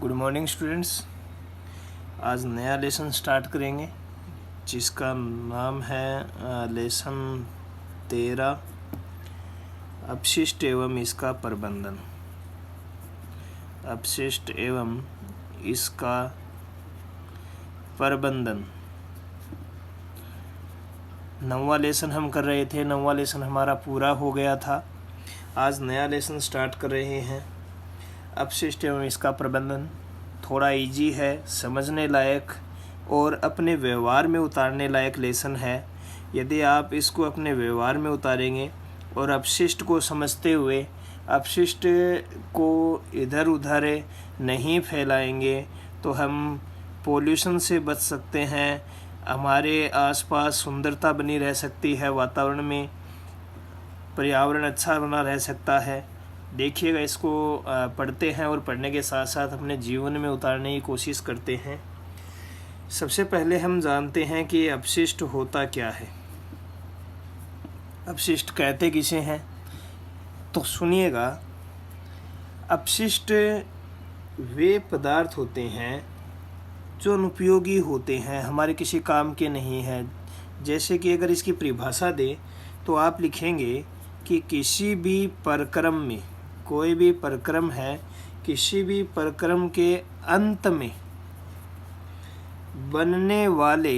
Good morning students. आज नया lesson start करेंगे जिसका नाम है लेसन 13 अपशिष्ट एवं इसका प्रबंधन। अपशिष्ट एवं इसका प्रबंधन 9वां लेसन हम कर रहे थे। 9वां लेसन हमारा पूरा हो गया था। आज नया लेसन स्टार्ट कर रहे हैं। अपशिष्ट एवं इसका प्रबंधन थोड़ा इजी है, समझने लायक और अपने व्यवहार में उतारने लायक लेसन है। यदि आप इसको अपने व्यवहार में उतारेंगे और अपशिष्ट को समझते हुए अपशिष्ट को इधर उधर नहीं फैलाएंगे तो हम पोल्यूशन से बच सकते हैं। हमारे आसपास सुंदरता बनी रह सकती है, वातावरण में पर्यावरण अच्छा बना रह सकता है। देखिएगा, इसको पढ़ते हैं और पढ़ने के साथ साथ अपने जीवन में उतारने की कोशिश करते हैं। सबसे पहले हम जानते हैं कि अपशिष्ट होता क्या है। अपशिष्ट कहते किसे हैं तो सुनिएगा। अपशिष्ट वे पदार्थ होते हैं जो अनुपयोगी होते हैं, हमारे किसी काम के नहीं हैं। जैसे कि अगर इसकी परिभाषा दे तो आप लिखेंगे कि किसी भी प्रक्रम में, कोई भी प्रक्रम है, किसी भी प्रक्रम के अंत में बनने वाले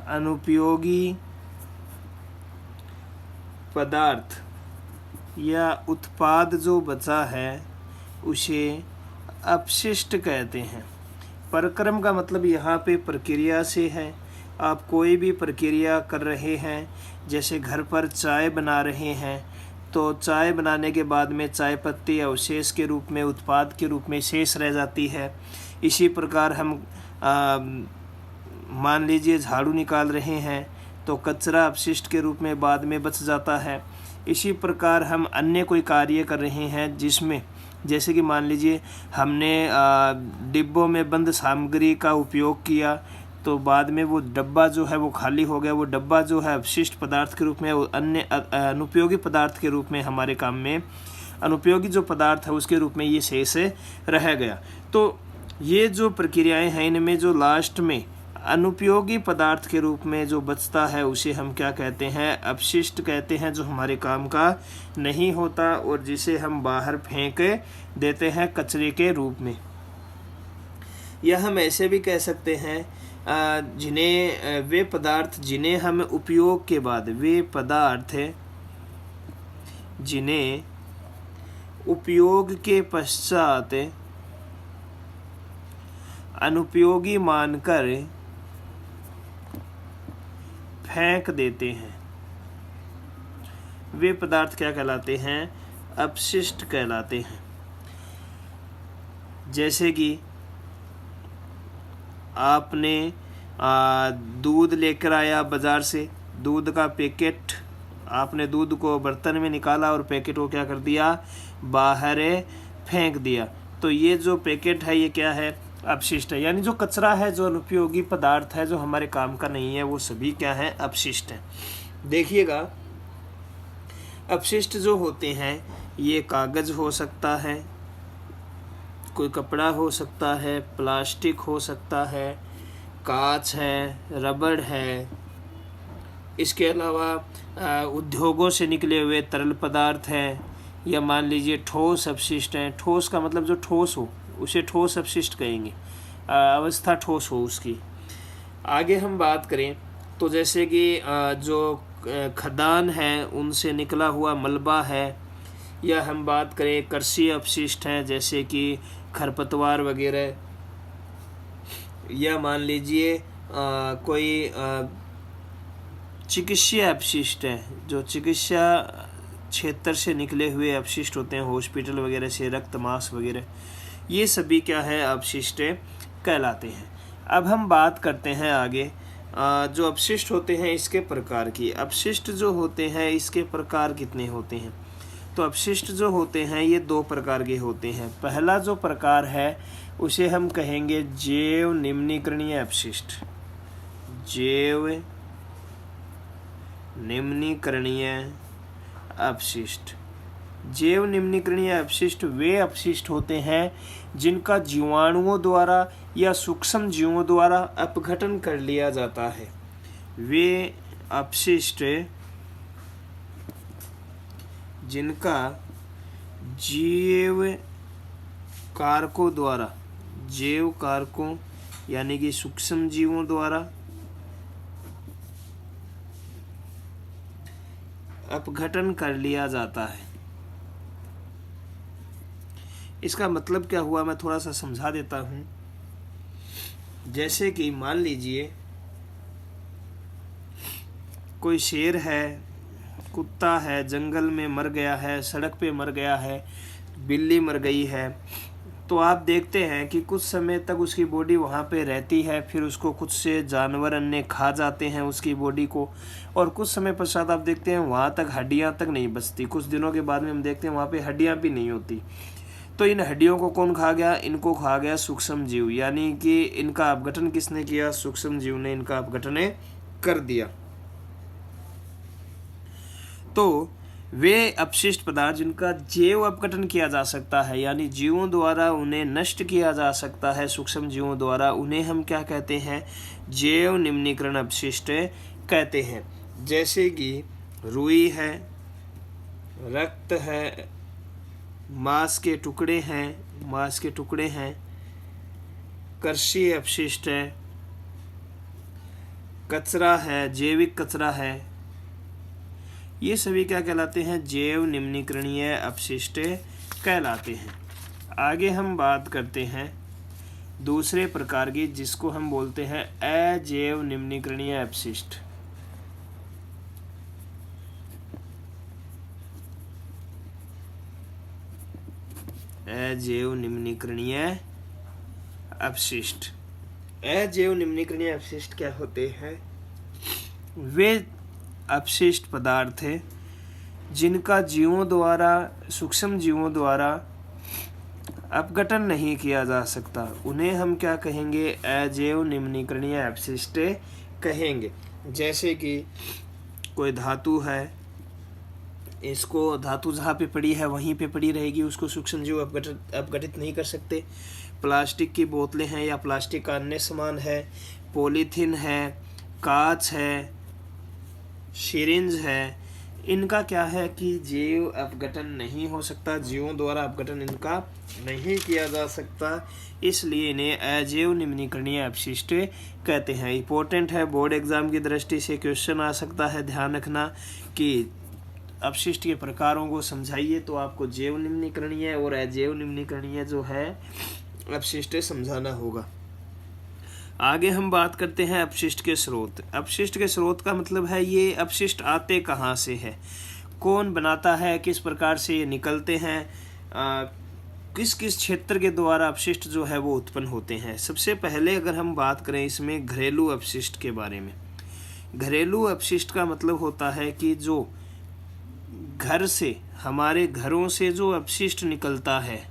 अनुपयोगी पदार्थ या उत्पाद जो बचा है उसे अपशिष्ट कहते हैं। प्रक्रम का मतलब यहाँ पे प्रक्रिया से है। आप कोई भी प्रक्रिया कर रहे हैं, जैसे घर पर चाय बना रहे हैं तो चाय बनाने के बाद में चाय पत्ती अवशेष के रूप में, उत्पाद के रूप में शेष रह जाती है। इसी प्रकार हम मान लीजिए झाड़ू निकाल रहे हैं तो कचरा अपशिष्ट के रूप में बाद में बच जाता है। इसी प्रकार हम अन्य कोई कार्य कर रहे हैं जिसमें, जैसे कि मान लीजिए हमने डिब्बों में बंद सामग्री का उपयोग किया तो बाद में वो डब्बा जो है वो खाली हो गया। वो डब्बा जो है अपशिष्ट पदार्थ के रूप में, अन्य अनुपयोगी पदार्थ के रूप में, हमारे काम में अनुपयोगी जो पदार्थ है उसके रूप में ये शेष रह गया। तो ये जो प्रक्रियाएं हैं इनमें जो लास्ट में अनुपयोगी पदार्थ के रूप में जो बचता है उसे हम क्या कहते हैं? अपशिष्ट कहते हैं, जो हमारे काम का नहीं होता और जिसे हम बाहर फेंक देते हैं कचरे के रूप में। या हम ऐसे भी कह सकते हैं जिन्हें वे पदार्थ जिन्हें हम उपयोग के बाद, वे पदार्थ जिन्हें उपयोग के पश्चात अनुपयोगी मानकर फेंक देते हैं, वे पदार्थ क्या कहलाते हैं? अपशिष्ट कहलाते हैं। जैसे कि आपने दूध लेकर आया बाज़ार से, दूध का पैकेट, आपने दूध को बर्तन में निकाला और पैकेट को क्या कर दिया? बाहर फेंक दिया। तो ये जो पैकेट है ये क्या है? अपशिष्ट है। यानी जो कचरा है, जो अनुपयोगी पदार्थ है, जो हमारे काम का नहीं है, वो सभी क्या है? अपशिष्ट है। देखिएगा, अपशिष्ट जो होते हैं ये कागज़ हो सकता है, कोई कपड़ा हो सकता है, प्लास्टिक हो सकता है, कांच है, रबड़ है। इसके अलावा उद्योगों से निकले हुए तरल पदार्थ हैं, या मान लीजिए ठोस अपशिष्ट हैं। ठोस का मतलब जो ठोस हो उसे ठोस अपशिष्ट कहेंगे, अवस्था ठोस हो उसकी। आगे हम बात करें तो जैसे कि जो खदान है उनसे निकला हुआ मलबा है, या हम बात करें कृषि अपशिष्ट हैं जैसे कि खरपतवार वगैरह, या मान लीजिए कोई चिकित्सा अपशिष्ट है, जो चिकित्सा क्षेत्र से निकले हुए अपशिष्ट होते हैं, हॉस्पिटल वगैरह से रक्त मांस वगैरह, ये सभी क्या है? अपशिष्ट कहलाते हैं। अब हम बात करते हैं आगे जो अपशिष्ट होते हैं इसके प्रकार की। अपशिष्ट जो होते हैं इसके प्रकार कितने होते हैं? तो अपशिष्ट जो होते हैं ये 2 प्रकार के होते हैं। पहला जो प्रकार है उसे हम कहेंगे जैव निम्नीकरणीय अपशिष्ट। जैव निम्नीकरणीय अपशिष्ट। जैव निम्नीकरणीय अपशिष्ट वे अपशिष्ट होते हैं जिनका जीवाणुओं द्वारा या सूक्ष्म जीवों द्वारा अपघटन कर लिया जाता है। वे अपशिष्ट जिनका जैव कारकों यानी कि सूक्ष्म जीवों द्वारा अपघटन कर लिया जाता है। इसका मतलब क्या हुआ, मैं थोड़ा सा समझा देता हूँ। जैसे कि मान लीजिए कोई शेर है, कुत्ता है, जंगल में मर गया है, सड़क पे मर गया है, बिल्ली मर गई है, तो आप देखते हैं कि कुछ समय तक उसकी बॉडी वहाँ पे रहती है, फिर उसको कुछ से जानवर अन्य खा जाते हैं उसकी बॉडी को, और कुछ समय पश्चात आप देखते हैं वहाँ तक हड्डियाँ तक नहीं बचती। कुछ दिनों के बाद में हम देखते हैं वहाँ पे हड्डियाँ भी नहीं होती। तो इन हड्डियों को कौन खा गया? इनको खा गया सूक्ष्म जीव, यानी कि इनका अपघटन किसने किया? सूक्ष्म जीव ने इनका अपघटन कर दिया। तो वे अपशिष्ट पदार्थ जिनका जैव अपघटन किया जा सकता है, यानी जीवों द्वारा उन्हें नष्ट किया जा सकता है, सूक्ष्म जीवों द्वारा, उन्हें हम क्या कहते हैं? जैव निम्नीकरण अपशिष्ट कहते हैं। जैसे कि रुई है, रक्त है, मांस के टुकड़े हैं, कृषि अपशिष्ट है, कचरा है, जैविक कचरा है, ये सभी क्या कहलाते हैं? जैव निम्नीकरणीय अपशिष्ट कहलाते हैं। आगे हम बात करते हैं दूसरे प्रकार की, जिसको हम बोलते हैं अजैव निम्नीकरणीय अपशिष्ट। अजैव निम्नीकरणीय अपशिष्ट। अजैव निम्नीकरणीय अपशिष्ट क्या होते हैं? वे अपशिष्ट पदार्थ है जिनका जीवों द्वारा, सूक्ष्म जीवों द्वारा अपघटन नहीं किया जा सकता, उन्हें हम क्या कहेंगे? अजैव निम्नीकरणीय अपशिष्ट कहेंगे। जैसे कि कोई धातु है, इसको धातु जहाँ पे पड़ी है वहीं पे पड़ी रहेगी, उसको सूक्ष्म जीव अपघटित नहीं कर सकते। प्लास्टिक की बोतलें हैं या प्लास्टिक का अन्य सामान है, पॉलीथीन है, कांच है, सिरिंज है, इनका क्या है कि जैव अपघटन नहीं हो सकता, जीवों द्वारा अपघटन इनका नहीं किया जा सकता, इसलिए इन्हें अजैव निम्नीकरणीय अपशिष्ट कहते हैं। इंपॉर्टेंट है, बोर्ड एग्जाम की दृष्टि से क्वेश्चन आ सकता है, ध्यान रखना कि अपशिष्ट के प्रकारों को समझाइए तो आपको जैव निम्नीकरणीय और अजैव निम्नीकरणीय जो है अपशिष्ट समझाना होगा। आगे हम बात करते हैं अपशिष्ट के स्रोत। अपशिष्ट के स्रोत का मतलब है ये अपशिष्ट आते कहाँ से है, कौन बनाता है, किस प्रकार से ये निकलते हैं, किस किस क्षेत्र के द्वारा अपशिष्ट जो है वो उत्पन्न होते हैं। सबसे पहले अगर हम बात करें इसमें घरेलू अपशिष्ट के बारे में। घरेलू अपशिष्ट का मतलब होता है कि जो घर से, हमारे घरों से जो अपशिष्ट निकलता है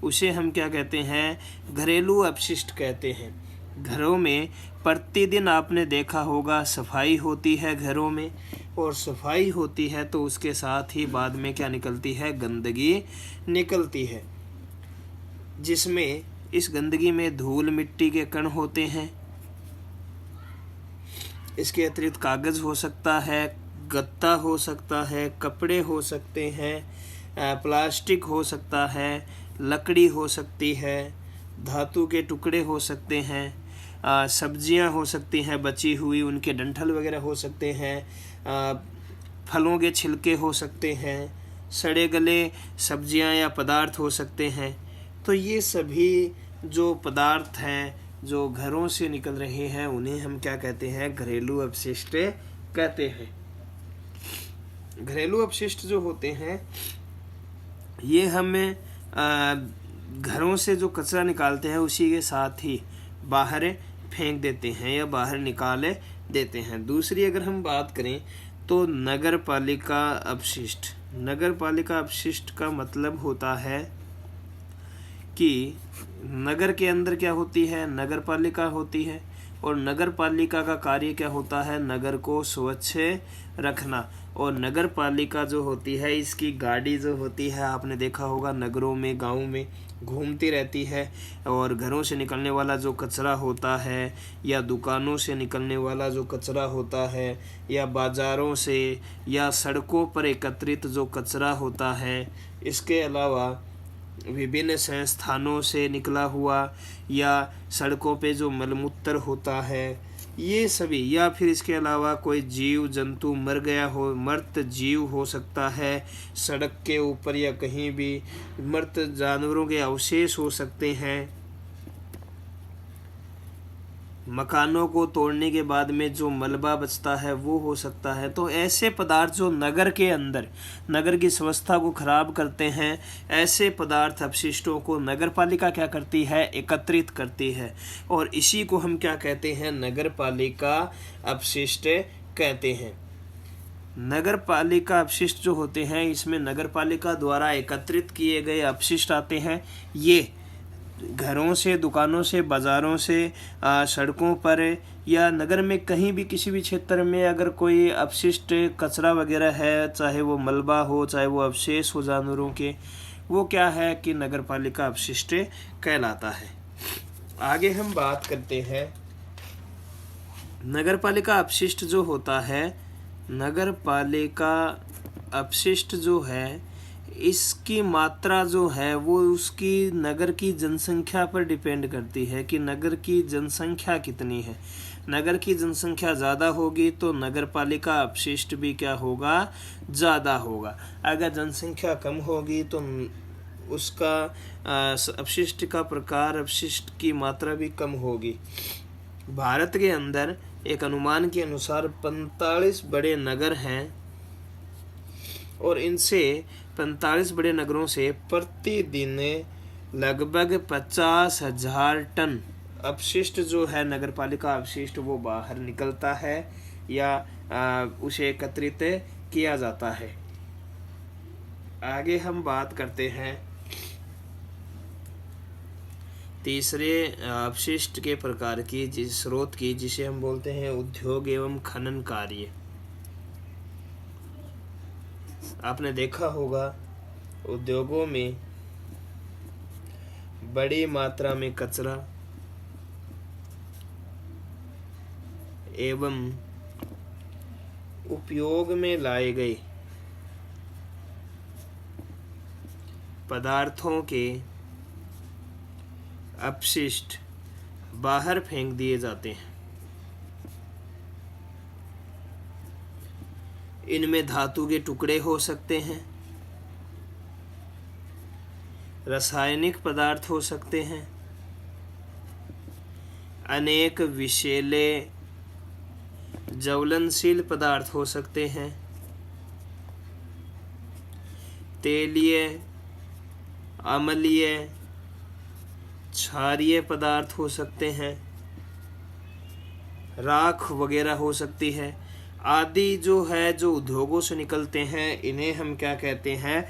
उसे हम क्या कहते हैं? घरेलू अपशिष्ट कहते हैं। घरों में प्रतिदिन आपने देखा होगा सफाई होती है घरों में, और सफाई होती है तो उसके साथ ही बाद में क्या निकलती है? गंदगी निकलती है, जिसमें इस गंदगी में धूल मिट्टी के कण होते हैं। इसके अतिरिक्त कागज हो सकता है, गत्ता हो सकता है, कपड़े हो सकते हैं, प्लास्टिक हो सकता है, लकड़ी हो सकती है, धातु के टुकड़े हो सकते हैं, सब्जियां हो सकती हैं बची हुई, उनके डंठल वगैरह हो सकते हैं, फलों के छिलके हो सकते हैं, सड़े गले सब्जियां या पदार्थ हो सकते हैं। तो ये सभी जो पदार्थ हैं जो घरों से निकल रहे हैं उन्हें हम क्या कहते हैं? घरेलू अपशिष्ट कहते हैं। घरेलू अपशिष्ट जो होते हैं ये हमें घरों से जो कचरा निकालते हैं उसी के साथ ही बाहर फेंक देते हैं या बाहर निकाल देते हैं। दूसरी अगर हम बात करें तो नगर पालिका अपशिष्ट। नगर पालिका अपशिष्ट का मतलब होता है कि नगर के अंदर क्या होती है? नगर पालिका होती है, और नगर पालिका का कार्य क्या होता है? नगर को स्वच्छ रखना। और नगर पालिका जो होती है, इसकी गाड़ी जो होती है, आपने देखा होगा नगरों में, गाँव में घूमती रहती है और घरों से निकलने वाला जो कचरा होता है या दुकानों से निकलने वाला जो कचरा होता है या बाज़ारों से या सड़कों पर एकत्रित जो कचरा होता है, इसके अलावा विभिन्न संस्थानों से निकला हुआ या सड़कों पे जो मलमूत्र होता है, ये सभी, या फिर इसके अलावा कोई जीव जंतु मर गया हो, मृत जीव हो सकता है सड़क के ऊपर या कहीं भी, मृत जानवरों के अवशेष हो सकते हैं, मकानों को तोड़ने के बाद में जो मलबा बचता है वो हो सकता है। तो ऐसे पदार्थ जो नगर के अंदर नगर की व्यवस्था को खराब करते हैं, ऐसे पदार्थ अपशिष्टों को नगर पालिका क्या करती है, एकत्रित करती है और इसी को हम क्या कहते हैं, नगर पालिका अपशिष्ट कहते हैं। नगर पालिका अपशिष्ट जो होते हैं, इसमें नगर पालिका द्वारा एकत्रित किए गए अपशिष्ट आते हैं। ये घरों से, दुकानों से, बाज़ारों से, सड़कों पर या नगर में कहीं भी किसी भी क्षेत्र में अगर कोई अपशिष्ट कचरा वगैरह है, चाहे वो मलबा हो, चाहे वो अवशेष हो जानवरों के, वो क्या है कि नगर पालिका अपशिष्ट कहलाता है। आगे हम बात करते हैं नगर पालिका अपशिष्ट जो होता है। नगर पालिका अपशिष्ट जो है, इसकी मात्रा जो है वो उसकी नगर की जनसंख्या पर डिपेंड करती है कि नगर की जनसंख्या कितनी है। नगर की जनसंख्या ज़्यादा होगी तो नगर पालिका अपशिष्ट भी क्या होगा, ज़्यादा होगा। अगर जनसंख्या कम होगी तो उसका अपशिष्ट का प्रकार, अपशिष्ट की मात्रा भी कम होगी। भारत के अंदर एक अनुमान के अनुसार 45 बड़े नगर हैं और इनसे 45 बड़े नगरों से प्रतिदिन लगभग 50,000 टन अपशिष्ट जो है, नगर पालिका अपशिष्ट, वो बाहर निकलता है या उसे एकत्रित किया जाता है। आगे हम बात करते हैं तीसरे अपशिष्ट के प्रकार की, जिस स्रोत की, जिसे हम बोलते हैं उद्योग एवं खनन कार्य। आपने देखा होगा उद्योगों में बड़ी मात्रा में कचरा एवं उपयोग में लाए गए पदार्थों के अपशिष्ट बाहर फेंक दिए जाते हैं। इनमें धातु के टुकड़े हो सकते हैं, रासायनिक पदार्थ हो सकते हैं, अनेक विषैले ज्वलनशील पदार्थ हो सकते हैं, तेलीय, अम्लीय, क्षारीय पदार्थ हो सकते हैं, राख वगैरह हो सकती है आदि। जो है, जो उद्योगों से निकलते हैं, इन्हें हम क्या कहते हैं,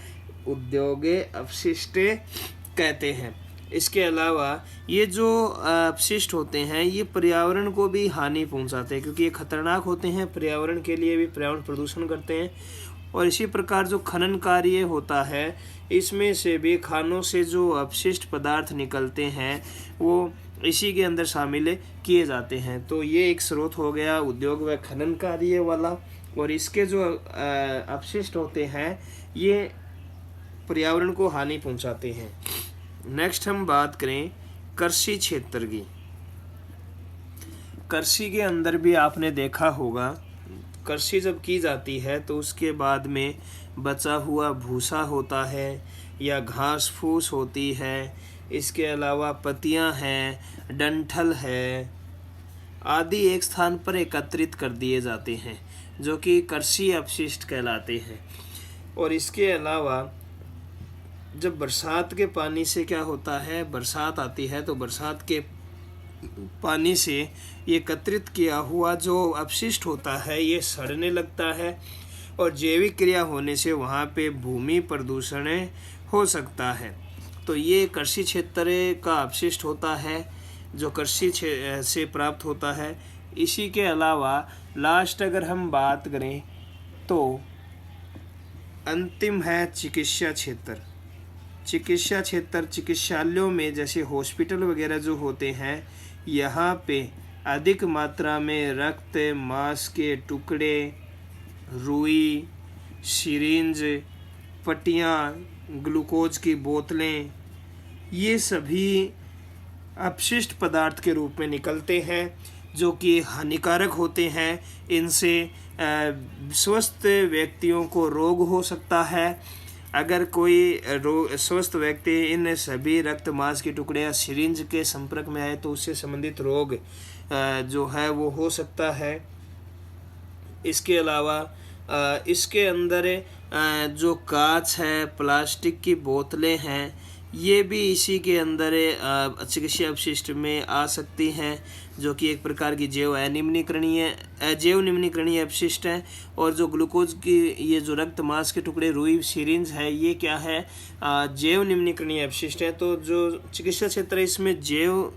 उद्योग अपशिष्ट कहते हैं। इसके अलावा ये जो अपशिष्ट होते हैं, ये पर्यावरण को भी हानि पहुंचाते हैं क्योंकि ये खतरनाक होते हैं, पर्यावरण के लिए भी पर्यावरण प्रदूषण करते हैं। और इसी प्रकार जो खनन कार्य होता है, इसमें से भी खानों से जो अपशिष्ट पदार्थ निकलते हैं वो इसी के अंदर शामिल किए जाते हैं। तो ये एक स्रोत हो गया उद्योग व खनन कार्य वाला। और इसके जो अपशिष्ट होते हैं, ये पर्यावरण को हानि पहुंचाते हैं। नेक्स्ट हम बात करें कृषि क्षेत्र की। कृषि के अंदर भी आपने देखा होगा, कृषि जब की जाती है तो उसके बाद में बचा हुआ भूसा होता है या घास फूस होती है, इसके अलावा पत्तियां हैं, डंठल है आदि एक स्थान पर एकत्रित कर दिए जाते हैं, जो कि कृषि अपशिष्ट कहलाते हैं। और इसके अलावा जब बरसात के पानी से क्या होता है, बरसात आती है तो बरसात के पानी से ये एकत्रित किया हुआ जो अपशिष्ट होता है, ये सड़ने लगता है और जैविक क्रिया होने से वहाँ पे भूमि प्रदूषण हो सकता है। तो ये कृषि क्षेत्र का अपशिष्ट होता है जो कृषि से प्राप्त होता है। इसी के अलावा लास्ट अगर हम बात करें तो अंतिम है चिकित्सा क्षेत्र। चिकित्सा क्षेत्र चिकित्सालयों में जैसे हॉस्पिटल वगैरह जो होते हैं, यहाँ पे अधिक मात्रा में रक्त, मांस के टुकड़े, रुई, सिरिंज, पट्टियाँ, ग्लूकोज की बोतलें, ये सभी अपशिष्ट पदार्थ के रूप में निकलते हैं जो कि हानिकारक होते हैं। इनसे स्वस्थ व्यक्तियों को रोग हो सकता है। अगर कोई स्वस्थ व्यक्ति इन सभी रक्त, मांस के टुकड़े या सिरिंज के संपर्क में आए तो उससे संबंधित रोग जो है वो हो सकता है। इसके अलावा इसके अंदर जो कांच है, प्लास्टिक की बोतलें हैं, ये भी इसी के अंदर चिकित्सा अपशिष्ट में आ सकती हैं, जो कि एक प्रकार की जैव निम्नीकरणीय अपशिष्ट है। और जो ग्लूकोज की ये जो रक्त, मांस के टुकड़े, रुई, सिरिंज है, ये क्या है, जैव निम्नीकरणीय अपशिष्ट है। तो जो चिकित्सा क्षेत्र है इसमें जैव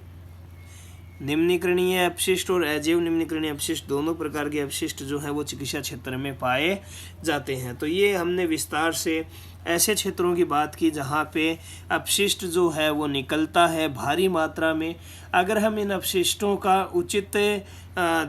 निम्नीकरणीय अपशिष्ट और अजैव निम्नीकरणीय अपशिष्ट दोनों प्रकार के अपशिष्ट जो हैं वो चिकित्सा क्षेत्र में पाए जाते हैं। तो ये हमने विस्तार से ऐसे क्षेत्रों की बात की जहाँ पे अपशिष्ट जो है वो निकलता है भारी मात्रा में। अगर हम इन अपशिष्टों का उचित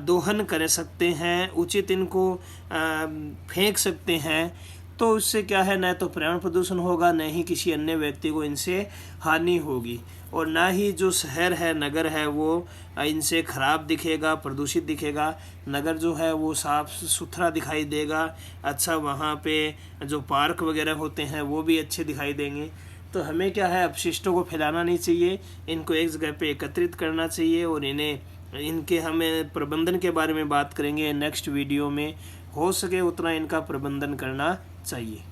दोहन कर सकते हैं, उचित इनको फेंक सकते हैं, तो उससे क्या है, न तो पर्यावरण प्रदूषण होगा, न ही किसी अन्य व्यक्ति को इनसे हानि होगी, और ना ही जो शहर है, नगर है, वो इनसे ख़राब दिखेगा, प्रदूषित दिखेगा। नगर जो है वो साफ़ सुथरा दिखाई देगा। अच्छा, वहाँ पे जो पार्क वगैरह होते हैं वो भी अच्छे दिखाई देंगे। तो हमें क्या है, अपशिष्टों को फैलाना नहीं चाहिए, इनको एक जगह पे एकत्रित करना चाहिए, और इनके हमें प्रबंधन के बारे में बात करेंगे नेक्स्ट वीडियो में। हो सके उतना इनका प्रबंधन करना चाहिए।